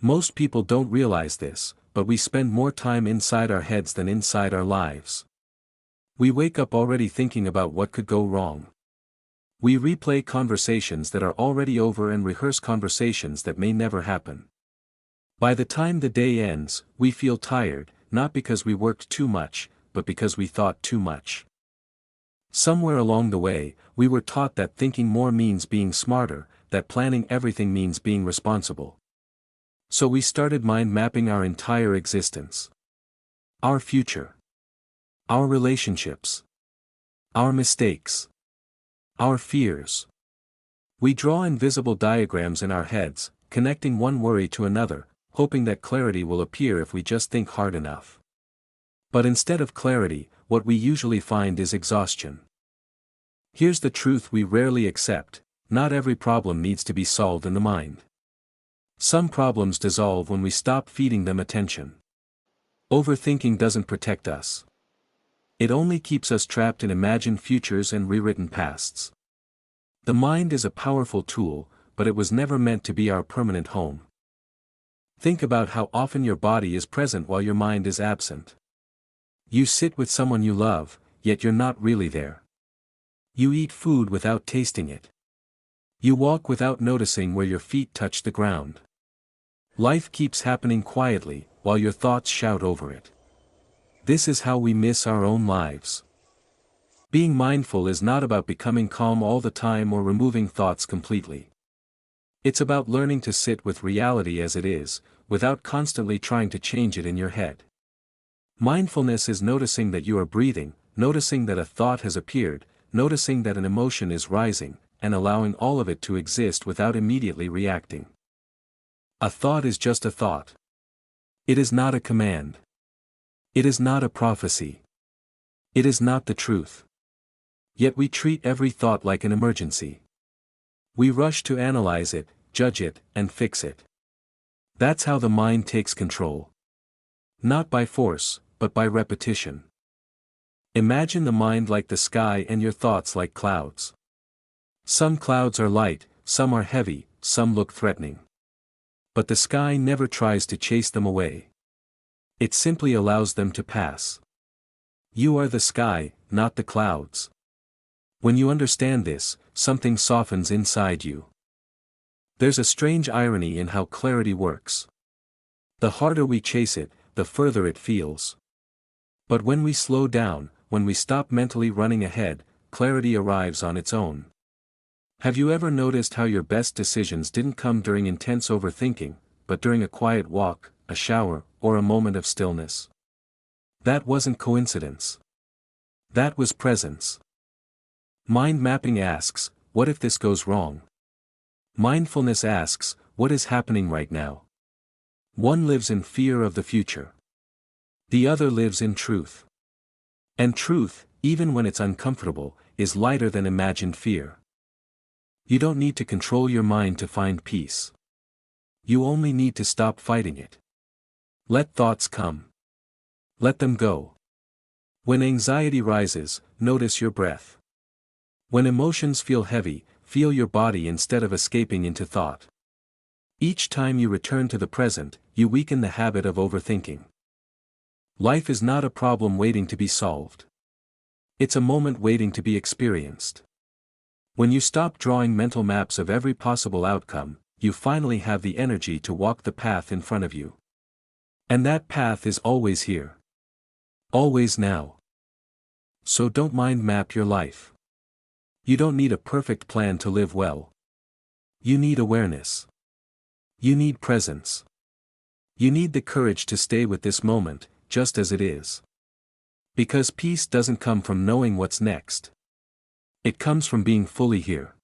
Most people don't realize this, but we spend more time inside our heads than inside our lives. We wake up already thinking about what could go wrong. We replay conversations that are already over and rehearse conversations that may never happen. By the time the day ends, we feel tired, not because we worked too much, but because we thought too much. Somewhere along the way, we were taught that thinking more means being smarter, that planning everything means being responsible. So we started mind mapping our entire existence. Our future. Our relationships. Our mistakes. Our fears. We draw invisible diagrams in our heads, connecting one worry to another, hoping that clarity will appear if we just think hard enough. But instead of clarity, what we usually find is exhaustion. Here's the truth we rarely accept: not every problem needs to be solved in the mind. Some problems dissolve when we stop feeding them attention. Overthinking doesn't protect us. It only keeps us trapped in imagined futures and rewritten pasts. The mind is a powerful tool, but it was never meant to be our permanent home. Think about how often your body is present while your mind is absent. You sit with someone you love, yet you're not really there. You eat food without tasting it. You walk without noticing where your feet touch the ground. Life keeps happening quietly, while your thoughts shout over it. This is how we miss our own lives. Being mindful is not about becoming calm all the time or removing thoughts completely. It's about learning to sit with reality as it is, without constantly trying to change it in your head. Mindfulness is noticing that you are breathing, noticing that a thought has appeared, noticing that an emotion is rising, and allowing all of it to exist without immediately reacting. A thought is just a thought. It is not a command. It is not a prophecy. It is not the truth. Yet we treat every thought like an emergency. We rush to analyze it, judge it, and fix it. That's how the mind takes control. Not by force, but by repetition. Imagine the mind like the sky and your thoughts like clouds. Some clouds are light, some are heavy, some look threatening. But the sky never tries to chase them away. It simply allows them to pass. You are the sky, not the clouds. When you understand this, something softens inside you. There's a strange irony in how clarity works. The harder we chase it, the further it feels. But when we slow down, when we stop mentally running ahead, clarity arrives on its own. Have you ever noticed how your best decisions didn't come during intense overthinking, but during a quiet walk, a shower, or a moment of stillness? That wasn't coincidence. That was presence. Mind mapping asks, what if this goes wrong? Mindfulness asks, what is happening right now? One lives in fear of the future. The other lives in truth. And truth, even when it's uncomfortable, is lighter than imagined fear. You don't need to control your mind to find peace. You only need to stop fighting it. Let thoughts come. Let them go. When anxiety rises, notice your breath. When emotions feel heavy, feel your body instead of escaping into thought. Each time you return to the present, you weaken the habit of overthinking. Life is not a problem waiting to be solved. It's a moment waiting to be experienced. When you stop drawing mental maps of every possible outcome, you finally have the energy to walk the path in front of you. And that path is always here. Always now. So don't mind map your life. You don't need a perfect plan to live well. You need awareness. You need presence. You need the courage to stay with this moment, just as it is. Because peace doesn't come from knowing what's next. It comes from being fully here.